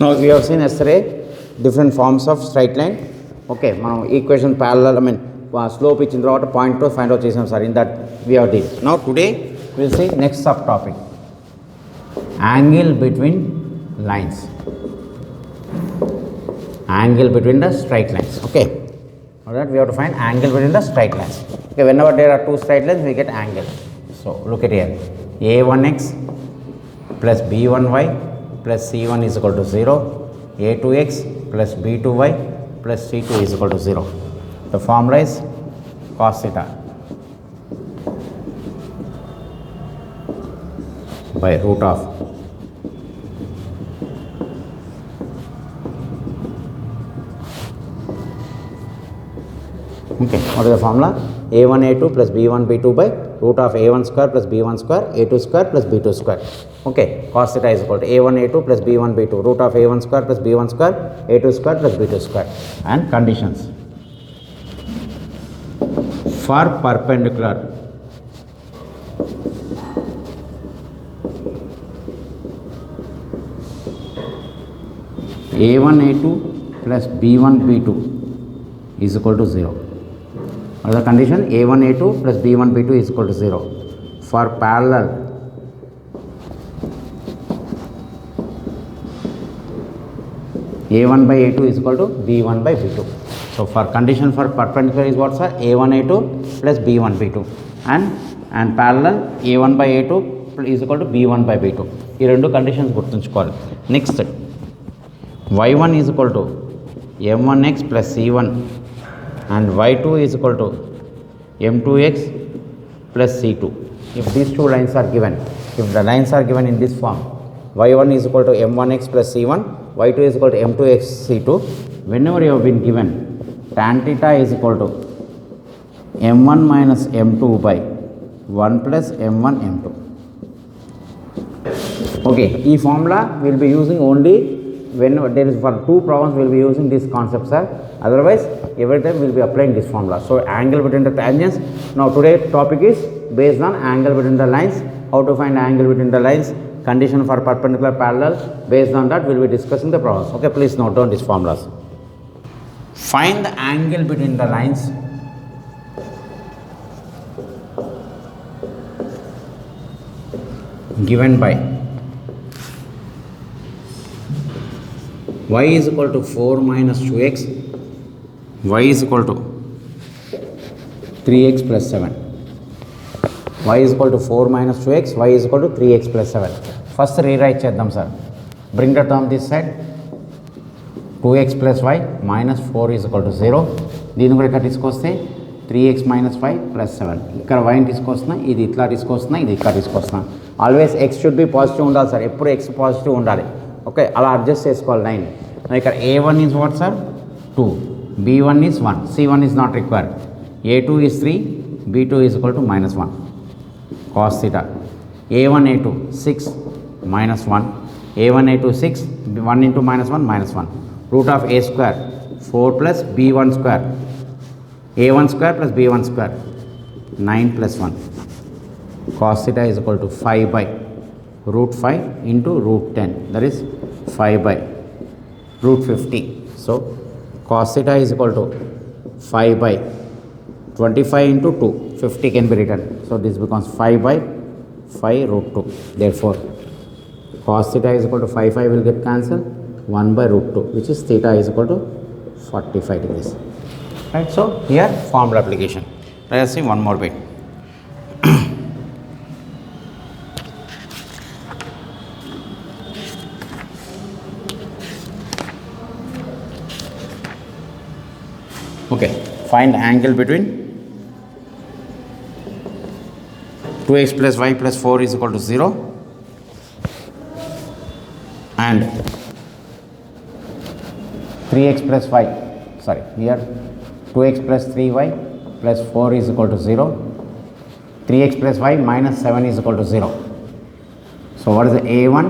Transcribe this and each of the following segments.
Now we have seen yesterday different forms of straight line. Okay, మనం equation parallel, slope ఇచ్చిన తర్వాత point to find out చేసాం sir. In that we have did. Now today we will see next subtopic, angle between lines, angle between the straight lines. Okay, now that we have to find angle between the straight lines. Okay, whenever there are two straight lines we get angle. So look at here, a1x plus b1y plus c1 is equal to 0, a2x plus b2y plus c2 is equal to 0. The formula is cos theta by root of okay, what is the formula? a1 a2 plus b1 b2 by root of a1 square plus b1 square a2 square plus b2 square. Okay, cos theta is equal to a1 a2 plus b1 b2 root of a1 square plus b1 square a2 square plus b2 square. And conditions for perpendicular a1 a2 plus b1 b2 is equal to 0. What is the condition? a1 a2 plus b1 b2 is equal to 0 for parallel a1 by a2 is equal to b1 by b2. So for condition for perpendicular is what, sir? a1 a2 plus b1 b2 and parallel a1 by a2 is equal to b1 by b2. ఈ రెండు conditions గుర్తుంచుకోవాలి. Next y1 is equal to m1x plus c1 and y2 is equal to m2x plus c2. If these two lines are given, if the lines are given in this form, y1 is equal to m1x plus c1, y2 is equal to m2x c2, whenever you have been given tan theta is equal to m1 minus m2 by 1 plus m1 m2. Okay, this formula we will be using only when there is for two problems we will be using this concept, sir. Otherwise every time we will be applying this formula. So angle between the tangents. Now today's topic is based on angle between the lines, how to find angle between the lines, condition for perpendicular parallel. Based on that we will be discussing the problems. Okay, please note down these formulas. Find the angle between the lines given by y is equal to 4 minus 2x, y is equal to 3x plus 7. Y is equal to 4 minus 2x, y is equal to 3x plus 7. First rewrite cheddam, sir. Bring the term this side. 2x plus y minus 4 is equal to 0. దీన్ని కూడా ఇక్కడ తీసుకొస్తే 3x minus y plus 7. ఇక్కడ y తీసుకొస్తున్నా, ఇది ఇట్లా తీసుకొస్తున్నా, ఇది ఇక్కడ తీసుకొస్తున్నా. Always x should be positive ఉండాలి సార్, ఎప్పుడు x పాజిటివ్ ఉండాలి. ఓకే, అలా అడ్జస్ట్ చేసుకోవాలి లైన్. ఇక్కడ a1 is what, sir? 2, b1 is 1, c1 is not required, a2 is 3, b2 is equal to minus 1 cos theta. a1 a2 6 minus 1, a1 a2 6, 1 into minus 1 minus 1, root of a square 4 plus b1 square, a1 square plus b1 square 9 plus 1 cos theta is equal to 5 by root 5 into root 10, that is 5 by root 50. So cos theta is equal to 5 by 25 into 2, 50 can be written. So this becomes 5 by 5 root 2. Therefore cos theta is equal to 5 will get cancelled, 1 by root 2, which is theta is equal to 45 degrees. Right, so here formula application. Let us see one more bit. Okay, find angle between 2x plus y plus 4 is equal to 0 and 3x plus y, sorry, here 2x plus 3y plus 4 is equal to 0, 3x plus y minus 7 is equal to 0. So what is the a1?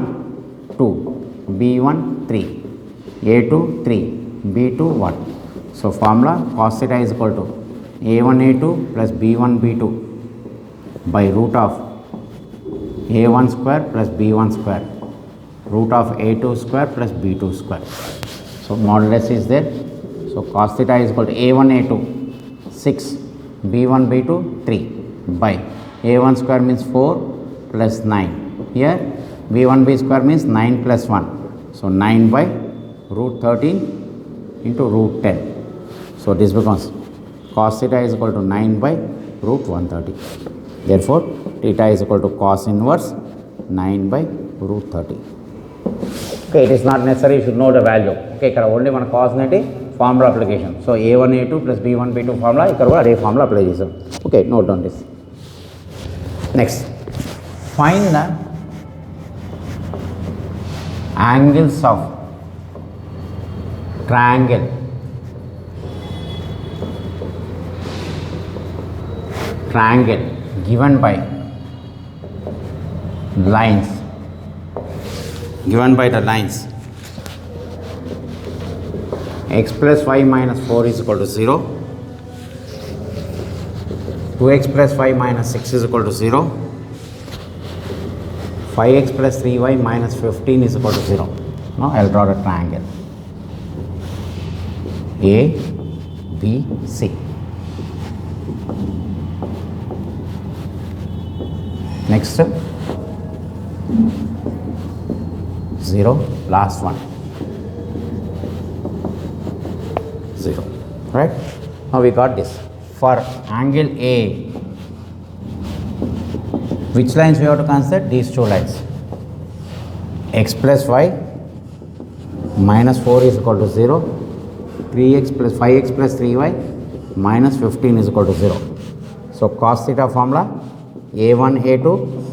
2, b1 3, a2 3, b2 1. So formula cos theta is equal to a1 a2 plus b1 b2 by root of a1 square plus b1 square root of a2 square plus b2 square. So modulus is there. So cos theta is equal to a1 a2 6 b1 b2 3 by a1 square means 4 plus 9. Here b1 b square means 9 plus 1. So 9 by root 13 into root 10. So this becomes cos theta is equal to 9 by root 130. Therefore theta is equal to cos inverse 9 by root 30. Okay, it is not necessary you should know the value. Okay, ఇక్కడ only మన cos neti formula application. So a1 a2 plus b1 b2 formula ఇక్కడ కూడా అదే formula apply చేసాం. Okay, note down this. Next, find the angles of triangle given by lines, x plus y minus 4 is equal to 0, 2x plus y minus 6 is equal to 0, 5x plus 3y minus 15 is equal to 0. Now I'll draw the triangle A, B, C. Next, 0, last one, 0, right? Now we got this. For angle A, which lines we have to consider? These two lines. X plus y minus 4 is equal to 0, 3x plus 5x plus 3y minus 15 is equal to 0. So cos theta formula a1 a2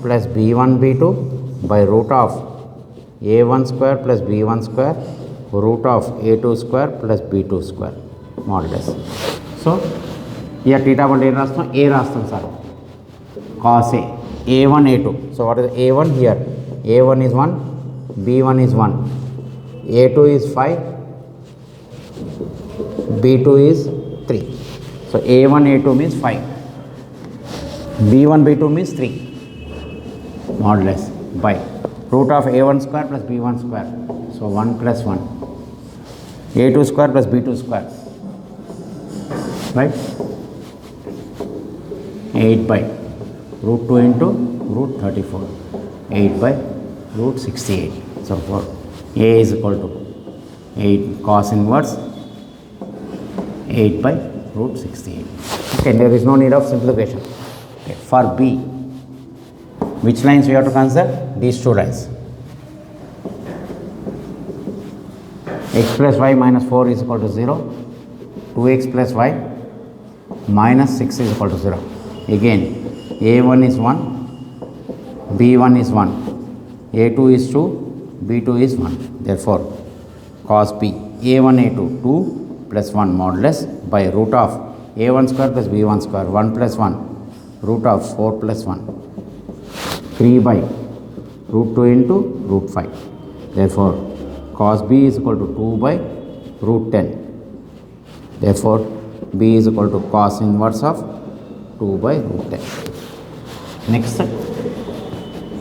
plus b1 b2 by root of a1 square plus b1 square root of a2 square plus b2 square modulus. So here theta one a rastam sir, cos a1 a2. So what is a1 here? a1 is 1, b1 is 1, a2 is 5, b2 is 3. So a1 a2 means 5, b1 b2 means 3 modulus by root of a1 square plus b1 square. So 1 plus 1, a2 square plus b2 square, right? 8 by root 2 into root 34, 8 by root 68. So for a is equal to 8 cos inverse 8 by root 68. Okay, there is no need of simplification. Okay, for B, which lines we have to consider? These two lines. X plus y minus 4 is equal to 0, 2x plus y minus 6 is equal to 0. Again, a1 is 1, b1 is 1, a2 is 2, b2 is 1. Therefore, cos B, a1 a2 2 plus 1 modulus by root of a1 square plus b1 square 1 plus 1 root of 4 plus 1, 3 by root 2 into root 5. Therefore, cos B is equal to 2 by root 10. Therefore, B is equal to cos inverse of 2 by root 10. Next,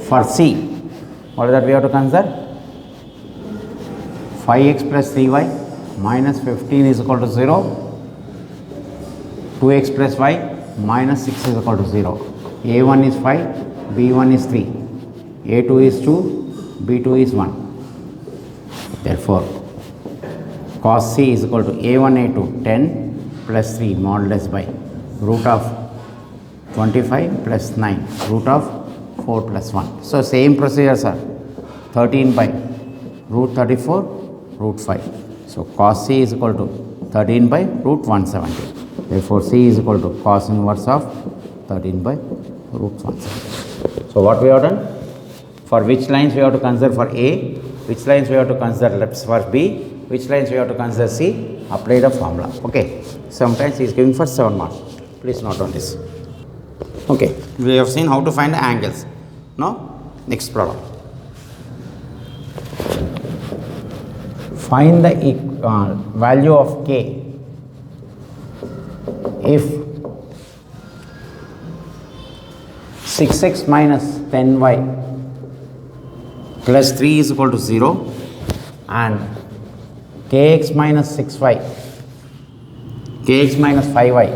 for C, what is that we have to consider? 5x plus 3y minus 15 is equal to 0, 2x plus y minus 6 is equal to 0. a1 is 5, b1 is 3, a2 is 2, b2 is 1. Therefore, cos C is equal to a1 a2 10 plus 3 modulus by root of 25 plus 9 root of 4 plus 1. So same procedure sir, 13 by root 34 root 5. So cos C is equal to 13 by root 170. Therefore, C is equal to cos inverse of 13 by root 170. So what we have done? For which lines we have to consider for A, which lines we have to consider left for B, which lines we have to consider C, apply the formula. Okay. Sometimes he is giving for 7 marks. Please note on this. Okay. We have seen how to find the angles. Now, next problem. Find the value of K if 6x minus 10y plus 3 is equal to 0 and kx minus 6y, kx minus 5y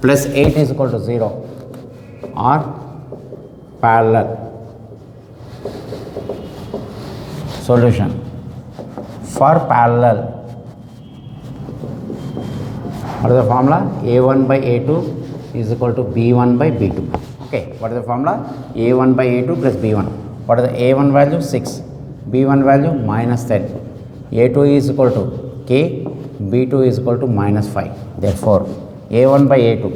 plus 8 is equal to 0 are parallel. Solution for parallel, what is the formula? A1 by A2 is equal to B1 by B2. Okay, what is the formula? A1 by A2 plus B1. What is the A1 value? 6, B1 value minus 10, A2 is equal to K, B2 is equal to minus 5. Therefore, A1 by A2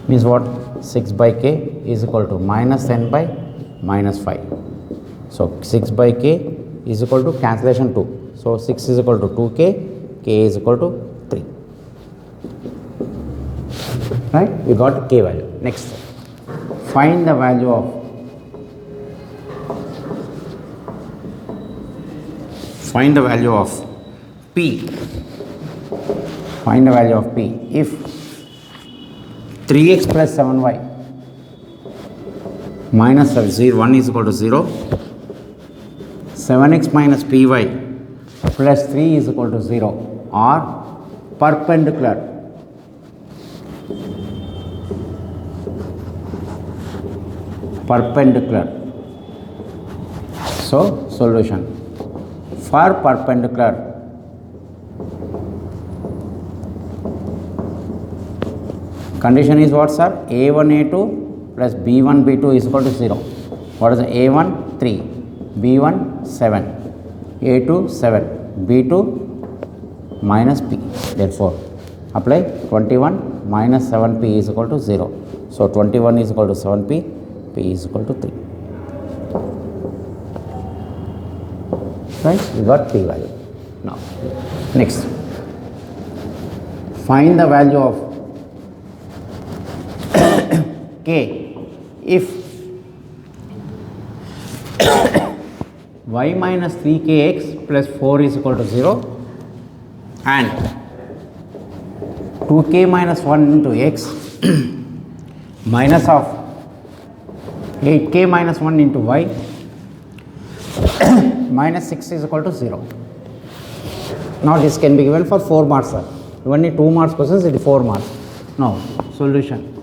means what? 6 by K is equal to minus 10 by minus 5. So 6 by K is equal to cancellation 2. So 6 is equal to 2K, K is equal to 3. Right? We got K value. Next, find the value of P. Find the value of P. If 3x plus 7y minus 1 is equal to 0, 7x minus py plus 3 is equal to 0 are perpendicular. So, solution for perpendicular, condition is what, sir? A1 A2 plus B1 B2 is equal to 0. What is the A1? 3, B1 7, A2 7, B2 minus P. Therefore, apply 21 minus 7P is equal to 0. So 21 is equal to 7P, P is equal to 3. Right? We got P value. Now, next, find the value of K if y minus 3kx plus 4 is equal to 0 and 2k minus 1 into x minus of 8k minus 1 into y minus 6 is equal to 0. Now this can be given for 4 marks, sir. You only 2 marks questions, it is 4 marks. Now solution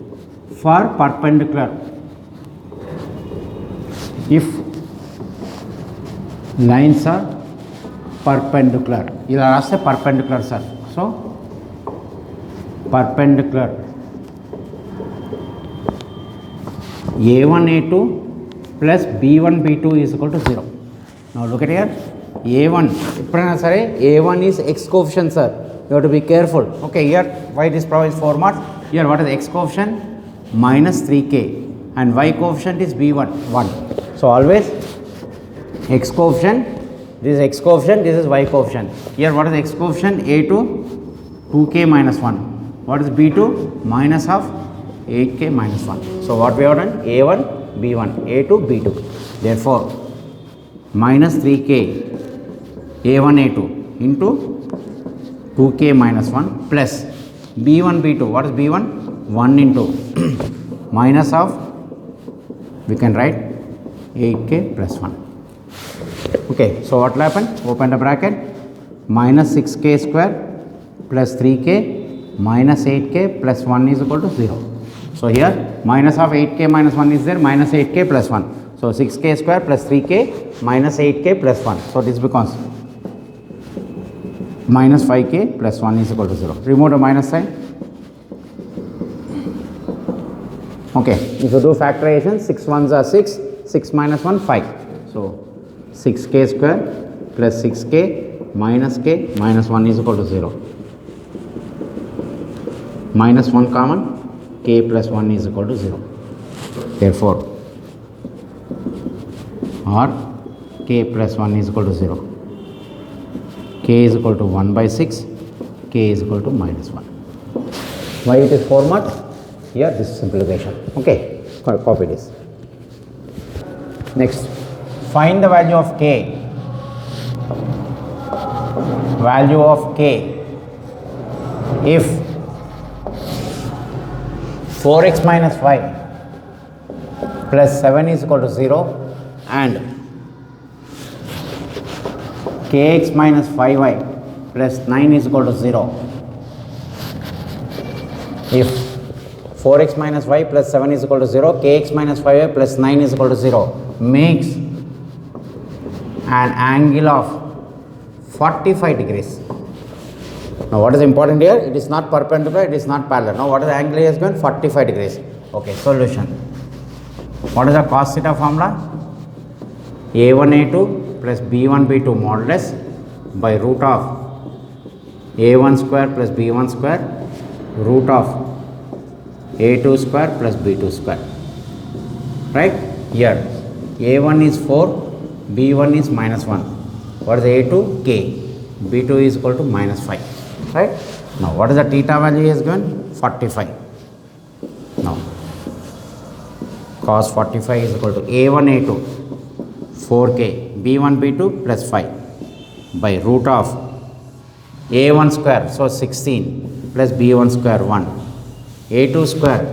for perpendicular, if lines are perpendicular, you are asked a perpendicular, sir. So perpendicular A1 A2 plus B1 B2 is equal to 0. Now look at here, A1, A1 is x coefficient, sir. You have to be careful. Okay, here why this provides 4 marks. Here what is the x coefficient? Minus 3k and y coefficient is B1 1. So always x coefficient, this is x coefficient, this is y coefficient. Here what is the x coefficient? A2 2k minus 1. What is B2? Minus of 8k minus 1. So what we have done? A1 B1, A2 B2. Therefore minus 3k A1 A2 into 2k minus 1 plus B1 B2. What is B1? 1 into minus of, we can write 8k plus 1. Okay, so what will happen? Open the bracket, minus 6k square plus 3k minus 8k plus 1 is equal to 0. So here minus of 8k minus 1 is there, minus 8k plus 1. So 6k square plus 3k minus 8k plus 1. So this becomes minus 5k plus 1 is equal to 0. Remove the minus sign. Okay, if you do factorization, 6 ones are 6, 6 minus 1 5. So 6k square plus 6k minus k minus 1 is equal to 0. Minus 1 common, k plus 1 is equal to 0. Therefore, or k plus 1 is equal to 0. K is equal to 1 by 6, k is equal to minus 1. Why it is 4 marks? Here this is simplification. Okay, copy this. Next, find the value of k. Value of k if 4x minus 5 plus 7 is equal to 0 and kx minus 5y plus 9 is equal to 0. If 4x minus y plus 7 is equal to 0, kx minus 5y plus 9 is equal to 0 makes an angle of 45 degrees. Now what is important here? It is not perpendicular, it is not parallel. Now what is the angle is given? 45 degrees. Okay, solution. What is the cos theta formula? a1a2 plus b1b2 modulus by root of a1 square plus b1 square root of a2 square plus b2 square. Right? Here a1 is 4, b1 is minus 1. What is a2? K. b2 is equal to minus 5. Right? Now what is the theta value is given? 45. Now cos 45 is equal to a1 a2 4k b1 b2 plus 5 by root of a1 square, so 16 plus b1 square 1, a2 square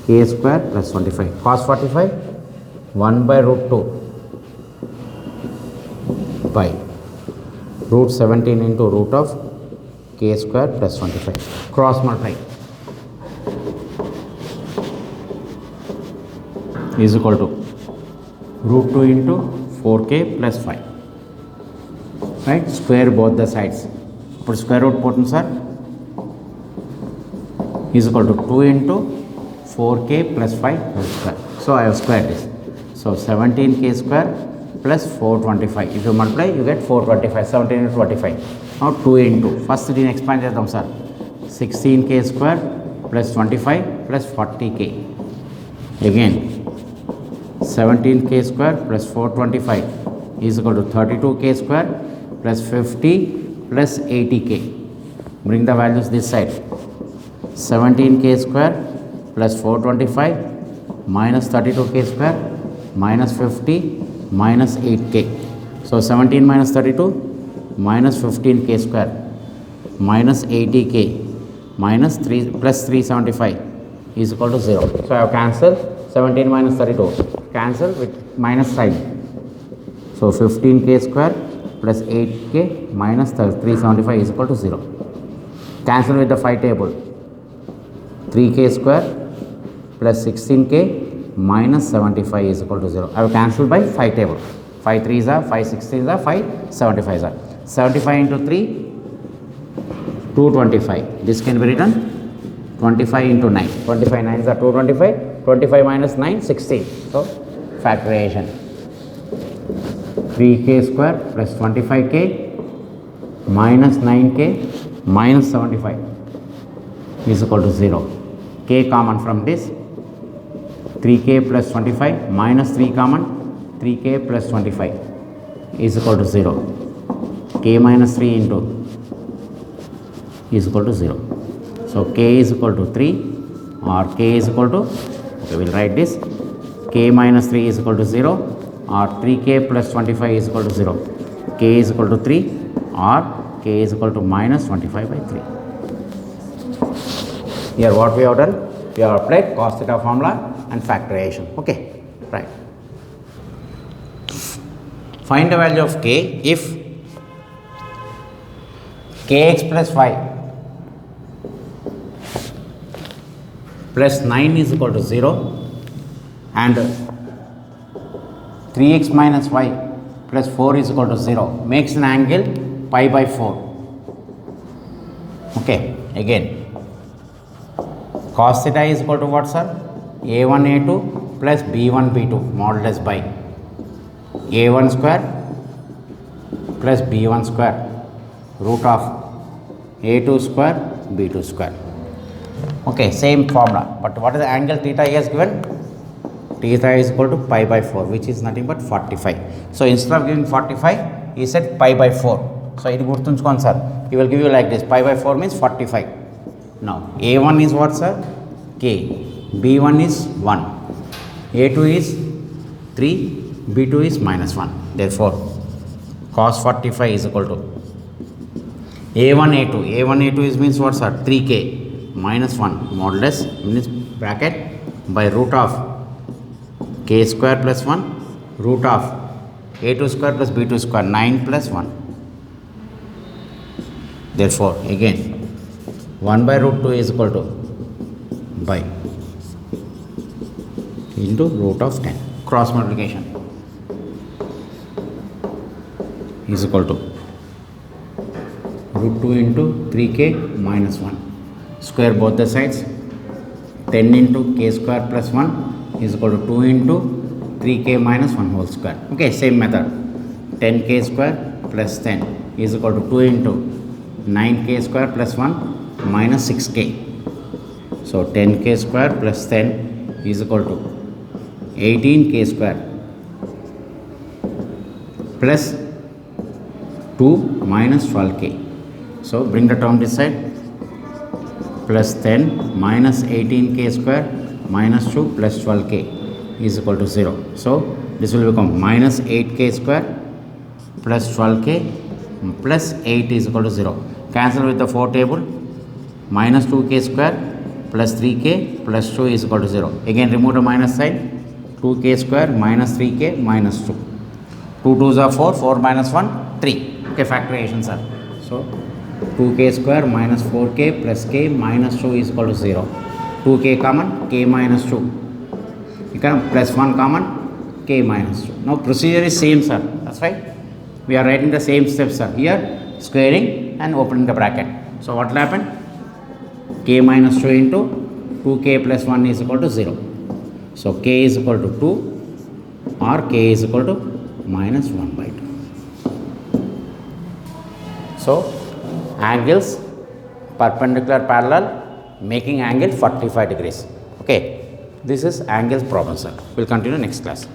k square plus 25. Cos 45 1 by root 2 by root 17 into root of k square plus 25. Cross multiply is equal to root 2 into 4k plus 5. Right? Square both the sides. Put square root potence sir is equal to 2 into 4k plus 5 whole square. So I have squared this. So 17k square plus 425. If you multiply, you get 425. 17 into 25. Now 2 into. First దీని expand చేద్దాం sir. 16k square plus 25 plus 40k. Again 17k square plus 425 is equal to 32k square plus 50 plus 80k. Bring the values this side. 17k square plus 425 minus 32k square minus 50 minus 8k. So 17 minus 32 minus 15k square minus 80k minus 3 plus 375 is equal to 0. So I have cancelled 17 minus 32. Cancel with minus sign. So 15k square plus 8k minus 375 is equal to 0. Cancel with the 5 table. 3k square plus 16k minus 75 is equal to 0. I will cancel by 5 table. 5 3s are 5 16s are 5 75s are. 75 into 3 225. This can be written 25 into 9. 25 9s are 225. 25 minus 9 16. So factorization. 3k square plus 25k minus 9k minus 75 is equal to 0. K common from this. 3k plus 25 minus 3 common. 3k plus 25 is equal to 0. K minus 3 into is equal to 0. So k is equal to 3 or k is equal to, okay, we will write this, k minus 3 is equal to 0 or 3k plus 25 is equal to 0. K is equal to 3 or k is equal to minus 25 by 3. Here what we have done? We have applied cos theta formula and factorization. Okay, right. Find the value of k if kx plus 5 plus 9 is equal to 0 and 3x minus y plus 4 is equal to 0 makes an angle pi by 4. Okay, again cos theta is equal to what sir? a1 a2 plus b1 b2 modulus by a1 square plus b1 square root of a2 square b2 square. Okay, same formula, but what is the angle theta he has given? Theta is equal to pi by 4, which is nothing but 45. So instead of giving 45, he said pi by 4. So it gurtunchukondi sir. He will give you like this. Pi by 4 means 45. Now a1 is what sir? K. b1 is 1. a2 is 3. b2 is minus 1. Therefore cos 45 is equal to a1 a2. a1 a2 is means what sir? 3k minus 1 modulus means bracket by root of k square plus 1 root of a2 square plus b2 square 9 plus 1. Therefore, again 1 by root 2 is equal to by into root of 10. Cross multiplication is equal to root 2 into 3k minus 1. Square both the sides. 10 into k square plus 1 is equal to 2 into 3k minus 1 whole square. Okay, same method. 10k square plus 10 is equal to 2 into 9k square plus 1 minus 6k. So 10k square plus 10 is equal to 18k square plus 2 minus 12k. So bring the term this side. Plus 10 minus 18k square minus 2 plus 12k is equal to 0. So this will become minus 8k square plus 12k plus 8 is equal to 0. Cancel with the 4 table. Minus 2k square plus 3k plus 2 is equal to 0. Again remove the minus sign. 2k square minus 3k minus 2. 2 2s are 4. 4 minus 1 3. Okay, factorization sir. So 2k square minus 4k plus k minus 2 is equal to 0. 2k common, k minus 2. You can plus 1 common, k minus 2. Now procedure is same sir. That's right. We are writing the same steps sir. Here squaring and opening the bracket. So what will happen? K minus 2 into 2k plus 1 is equal to 0. So k is equal to 2 or k is equal to minus 1 by 2. So angles perpendicular parallel making angle 45 degrees. Okay, this is angles problem sir. We'll continue next class.